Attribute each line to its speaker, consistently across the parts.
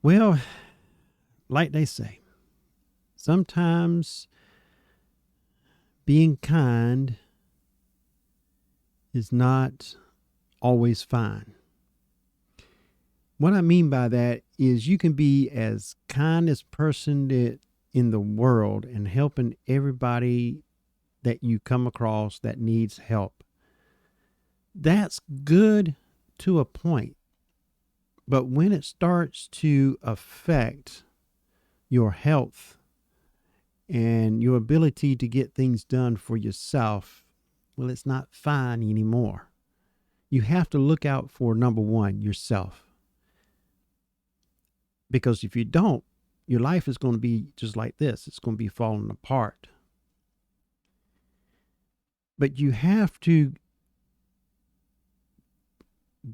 Speaker 1: Well, like they say, sometimes being kind is not always fine. What I mean by that is you can be as kind as person that in the world and helping everybody that you come across that needs help. That's good to a point. But when it starts to affect your health and your ability to get things done for yourself, well, it's not fine anymore. You have to look out for number one, yourself. Because if you don't, your life is going to be just like this. It's going to be falling apart. But you have to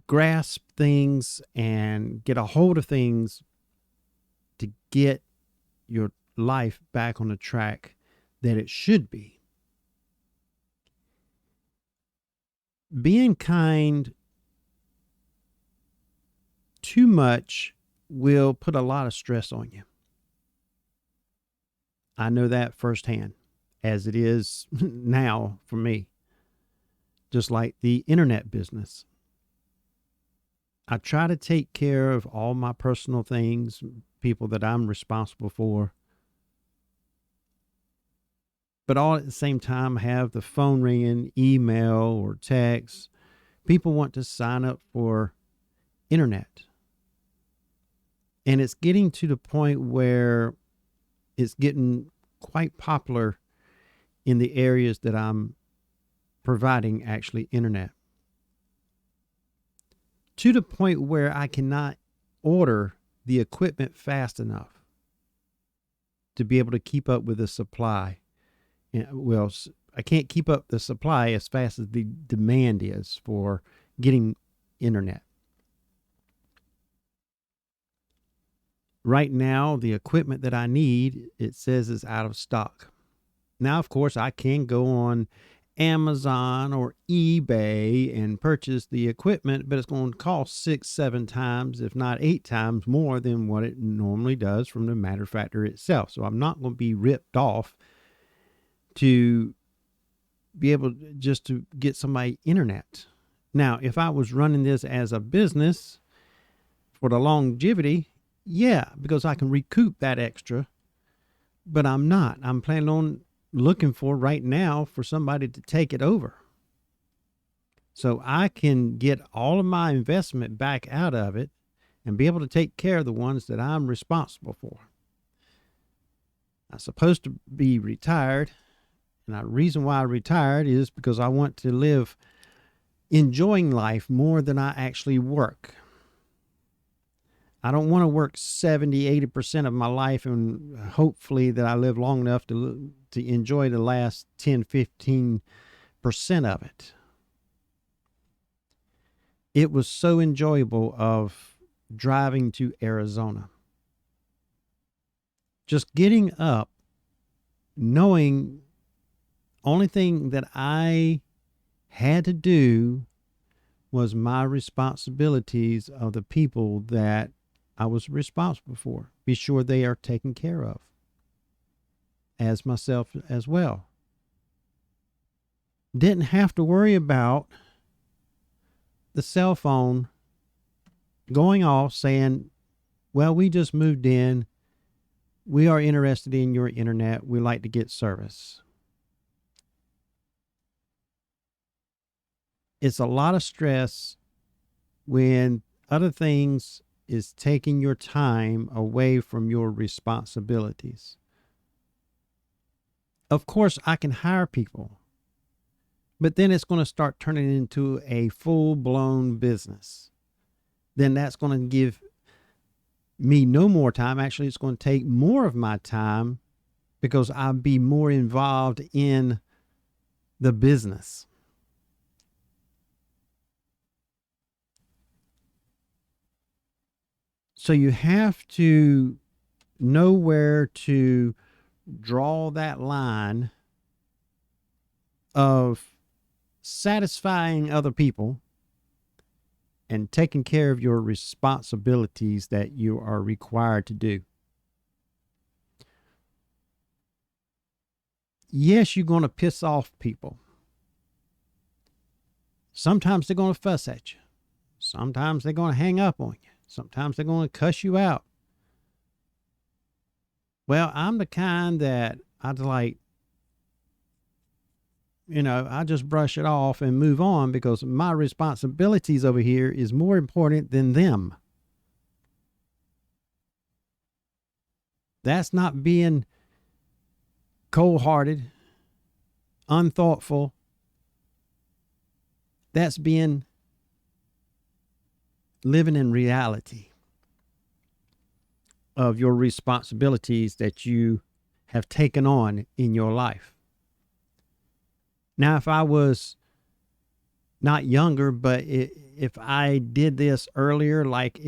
Speaker 1: grasp things and get a hold of things to get your life back on the track that it should be. Being kind too much will put a lot of stress on you. I know that firsthand, as it is now for me, just like the internet business. I try to take care of all my personal things, people that I'm responsible for, but all at the same time have the phone ringing, email or text. People want to sign up for internet. And it's getting to the point where it's getting quite popular in the areas that I'm providing actually internet. To the point where I cannot order the equipment fast enough to be able to keep up with the supply. Well, I can't keep up the supply as fast as the demand is for getting internet. Right now, the equipment that I need, it says is out of stock. Now, of course, I can go on Amazon or eBay and purchase the equipment, but it's going to cost 6, 7 times, if not 8 times more than what it normally does from the manufacturer itself. So I'm not going to be ripped off to be able just to get somebody internet. Now, if I was running this as a business for the longevity, yeah, because I can recoup that extra, but I'm not. I'm planning on looking for right now for somebody to take it over so I can get all of my investment back out of it and be able to take care of the ones that I'm responsible for. I'm supposed to be retired, and the reason why I retired is because I want to live enjoying life more than I actually work. I don't want to work 70, 80% of my life and hopefully that I live long enough to enjoy the last 10, 15% of it. It was so enjoyable of driving to Arizona. Just getting up, knowing only thing that I had to do was my responsibilities of the people that I was responsible for. Be sure they are taken care of, as myself as well. Didn't have to worry about the cell phone going off saying, well, we just moved in. We are interested in your internet. We like to get service. It's a lot of stress when other things is taking your time away from your responsibilities. Of course, I can hire people, but then it's going to start turning into a full-blown business. Then that's going to give me no more time. Actually, it's going to take more of my time because I'll be more involved in the business. So you have to know where to draw that line of satisfying other people and taking care of your responsibilities that you are required to do. Yes, you're going to piss off people. Sometimes they're going to fuss at you. Sometimes they're going to hang up on you. Sometimes they're going to cuss you out. Well, I'm the kind that I'd like, I just brush it off and move on because my responsibilities over here is more important than them. That's not being cold-hearted, unthoughtful. That's being living in reality of your responsibilities that you have taken on in your life. Now, if I was not younger, but if I did this earlier, like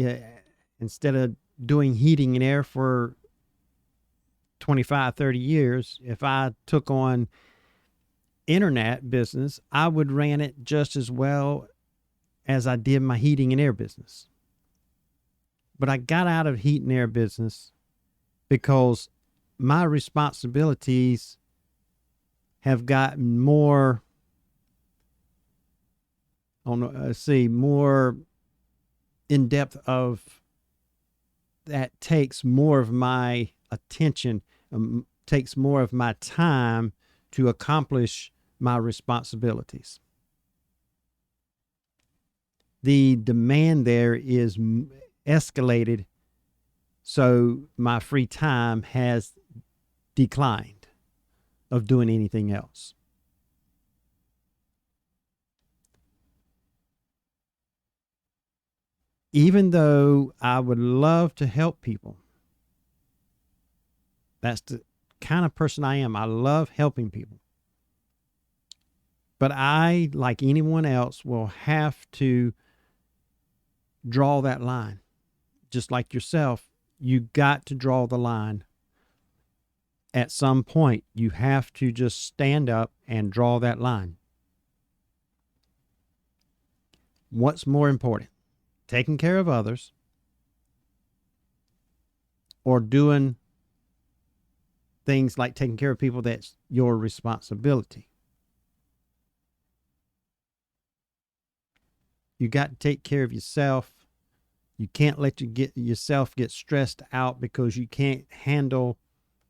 Speaker 1: instead of doing heating and air for 25, 30 years, if I took on internet business, I would ran it just as well as I did my heating and air business. But I got out of heat and air business because my responsibilities have gotten more, more in depth of that takes more of my attention, takes more of my time to accomplish my responsibilities. The demand there is escalated, so my free time has declined of doing anything else. Even though I would love to help people, that's the kind of person I am. I love helping people. But I, like anyone else, will have to draw that line. Just like yourself, you got to draw the line. At some point, you have to just stand up and draw that line. What's more important? Taking care of others or doing things like taking care of people that's your responsibility? You got to take care of yourself. You can't let yourself get stressed out because you can't handle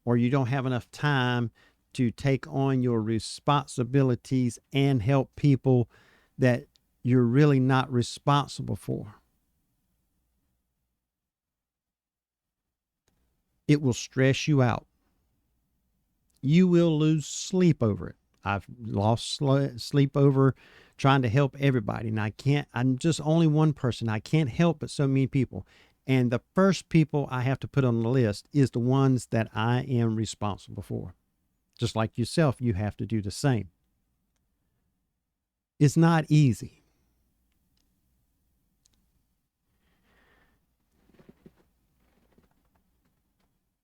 Speaker 1: or you don't have enough time to take on your responsibilities and help people that you're really not responsible for. It will stress you out. You will lose sleep over it. I've lost sleep over trying to help everybody. And I'm just only one person. I can't help but so many people. And the first people I have to put on the list is the ones that I am responsible for. Just like yourself, you have to do the same. It's not easy.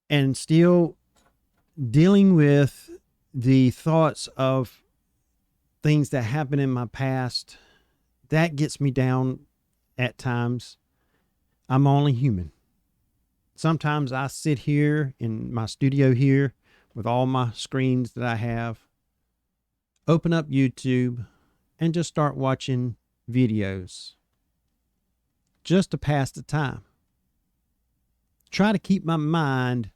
Speaker 1: And still dealing with the thoughts of things that happened in my past, that gets me down at times. I'm only human. Sometimes I sit here in my studio here with all my screens that I have, open up YouTube, and just start watching videos just to pass the time. Try to keep my mind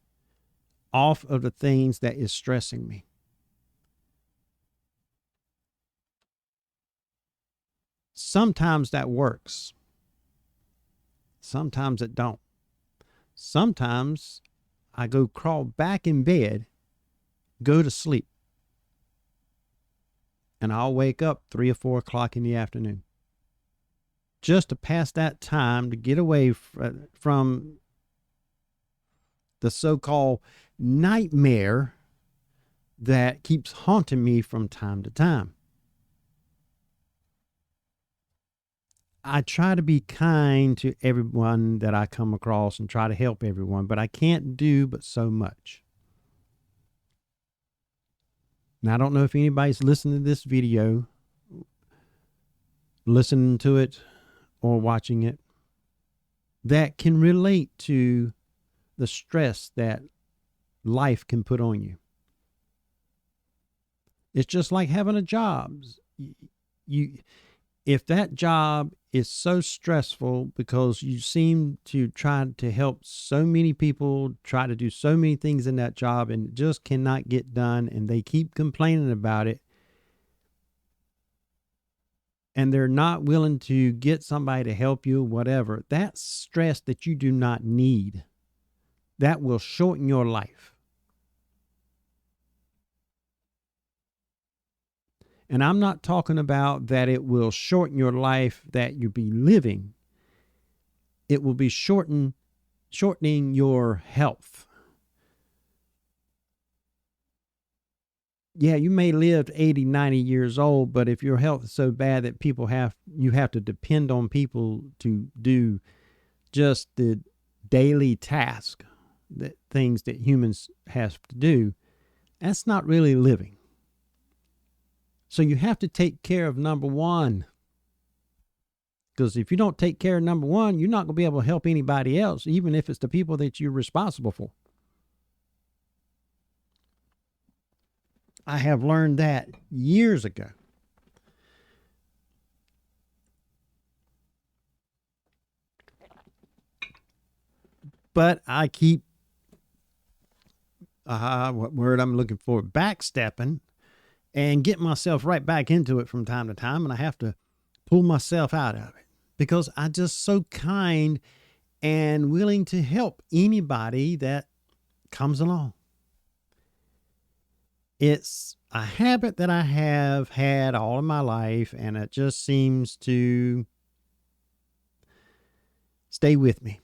Speaker 1: off of the things that is stressing me. Sometimes that works. Sometimes it don't. Sometimes I go crawl back in bed, go to sleep, and I'll wake up 3 or 4 o'clock in the afternoon just to pass that time to get away from the so-called nightmare that keeps haunting me from time to time. I try to be kind to everyone that I come across and try to help everyone, but I can't do but so much. Now, I don't know if anybody's listening to this video, listening to it or watching it that can relate to the stress that life can put on you. It's just like having a job. You if that job is so stressful because you seem to try to help so many people, try to do so many things in that job and it just cannot get done and they keep complaining about it and they're not willing to get somebody to help you, whatever, that's stress that you do not need. That will shorten your life. And I'm not talking about that it will shorten your life that you be living. It will be shortening your health. Yeah, you may live 80, 90 years old, but if your health is so bad that you have to depend on people to do just the daily task, that things that humans have to do, that's not really living. So you have to take care of number one. Because if you don't take care of number one, you're not going to be able to help anybody else, even if it's the people that you're responsible for. I have learned that years ago. But I keep, what word I'm looking for, backstepping and get myself right back into it from time to time. And I have to pull myself out of it because I'm just so kind and willing to help anybody that comes along. It's a habit that I have had all of my life, and it just seems to stay with me.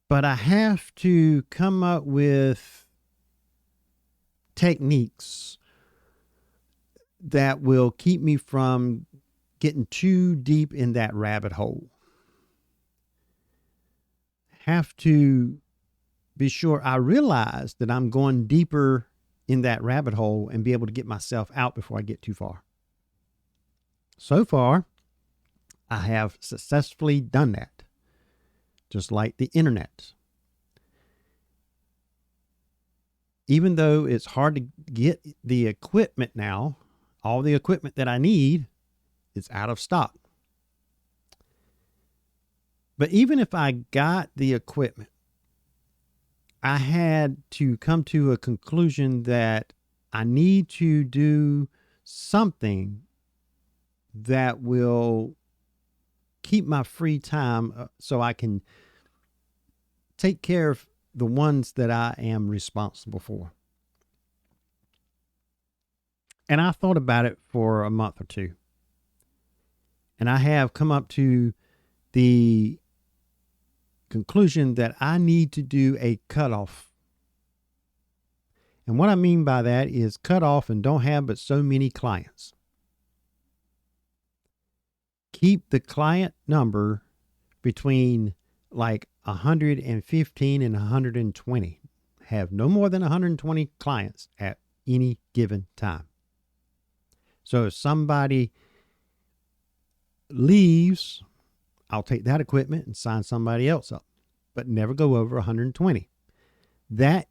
Speaker 1: But I have to come up with techniques that will keep me from getting too deep in that rabbit hole. Have to be sure I realize that I'm going deeper in that rabbit hole and be able to get myself out before I get too far. So far, I have successfully done that, just like the internet. Even though it's hard to get the equipment now, all the equipment that I need is out of stock. But even if I got the equipment, I had to come to a conclusion that I need to do something that will keep my free time so I can take care of the ones that I am responsible for. And I thought about it for a month or two. And I have come up to the conclusion that I need to do a cutoff. And what I mean by that is cut off and don't have but so many clients. Keep the client number between like 115 and 120. Have no more than 120 clients at any given time. So if somebody leaves, I'll take that equipment and sign somebody else up, but never go over 120. That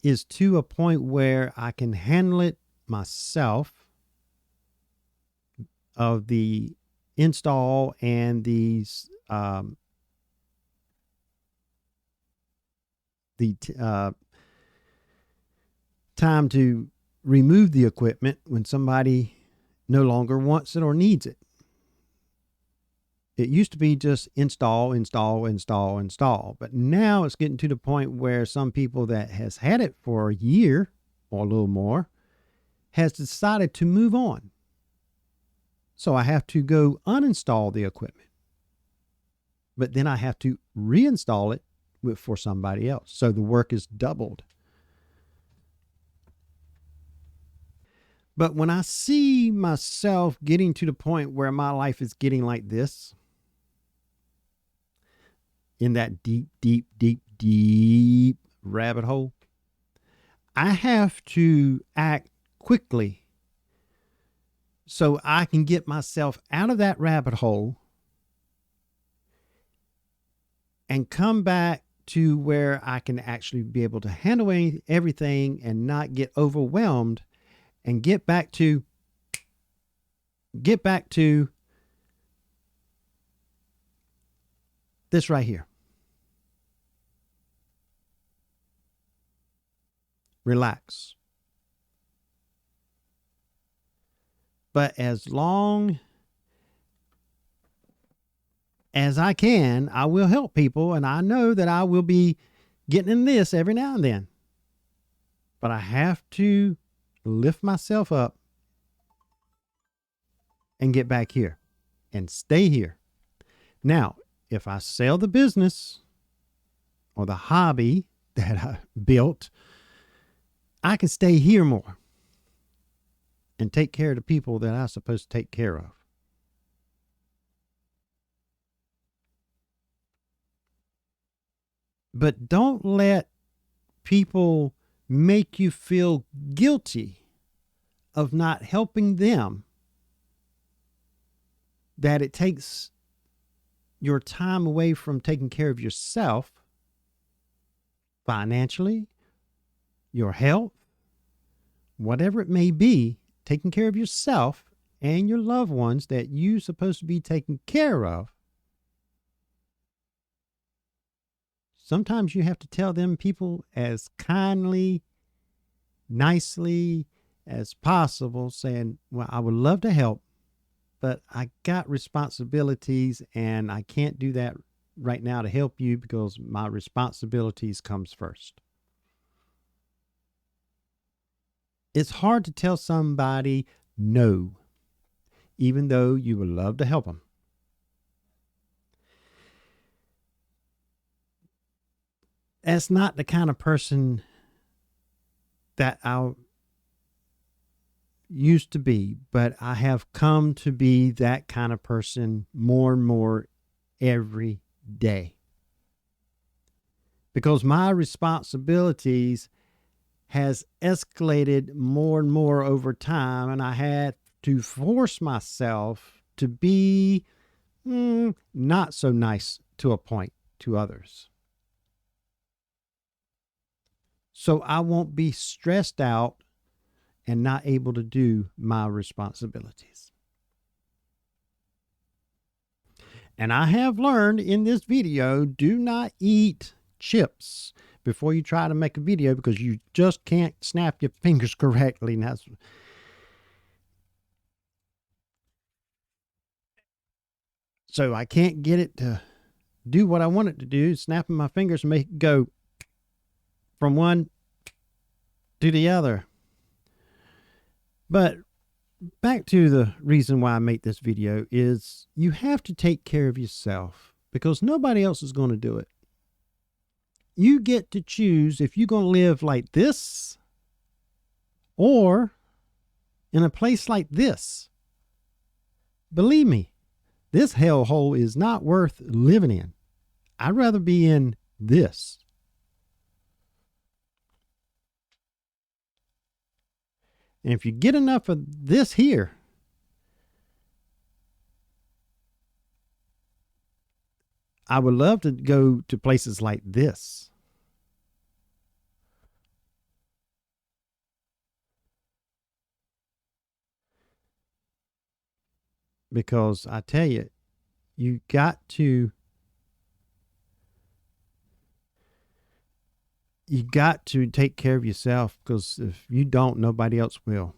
Speaker 1: is to a point where I can handle it myself, of the install and these time to remove the equipment when somebody no longer wants it or needs it. It used to be just install, but now it's getting to the point where some people that has had it for a year or a little more has decided to move on. So I have to go uninstall the equipment, but then I have to reinstall it for somebody else. So the work is doubled. But when I see myself getting to the point where my life is getting like this, in that deep rabbit hole, I have to act quickly so I can get myself out of that rabbit hole and come back to where I can actually be able to handle everything and not get overwhelmed, and get back to this right here. Relax. But as long as I can, I will help people, and I know that I will be getting in this every now and then. But I have to lift myself up and get back here and stay here. Now, if I sell the business or the hobby that I built, I can stay here more and take care of the people that I'm supposed to take care of. But don't let people make you feel guilty of not helping them, that it takes your time away from taking care of yourself financially, your health, whatever it may be. Taking care of yourself and your loved ones that you're supposed to be taking care of. Sometimes you have to tell them people as kindly, nicely as possible, saying, well, I would love to help, but I got responsibilities and I can't do that right now to help you because my responsibilities comes first. It's hard to tell somebody no, even though you would love to help them. That's not the kind of person that I used to be, but I have come to be that kind of person more and more every day. Because my responsibilities has escalated more and more over time, and I had to force myself to be not so nice to a point to others. So I won't be stressed out and not able to do my responsibilities. And I have learned in this video, do not eat chips before you try to make a video, because you just can't snap your fingers correctly. And that's, so I can't get it to do what I want it to do, snapping my fingers and make it go from one to the other. But back to the reason why I make this video is you have to take care of yourself, because nobody else is going to do it. You get to choose if you're going to live like this or in a place like this. Believe me, this hellhole is not worth living in. I'd rather be in this. And if you get enough of this here, I would love to go to places like this. Because I tell you, you got to take care of yourself, because if you don't, nobody else will.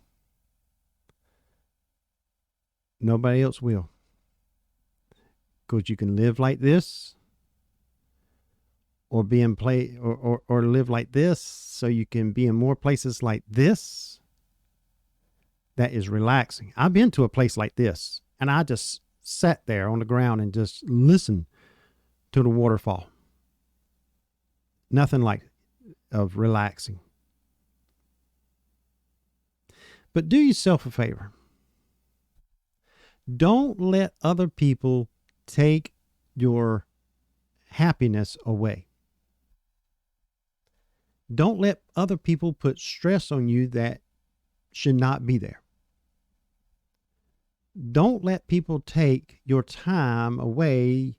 Speaker 1: Nobody else will. Because you can live like this, or be in or live like this, so you can be in more places like this. That is relaxing. I've been to a place like this, and I just sat there on the ground and just listened to the waterfall. Nothing like of relaxing. But do yourself a favor. Don't let other people take your happiness away. Don't let other people put stress on you that should not be there. Don't let people take your time away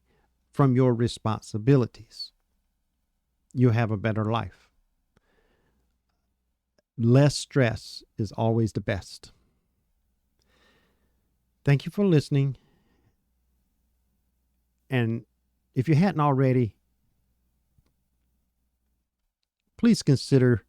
Speaker 1: from your responsibilities. You'll have a better life. Less stress is always the best. Thank you for listening. And if you hadn't already, please consider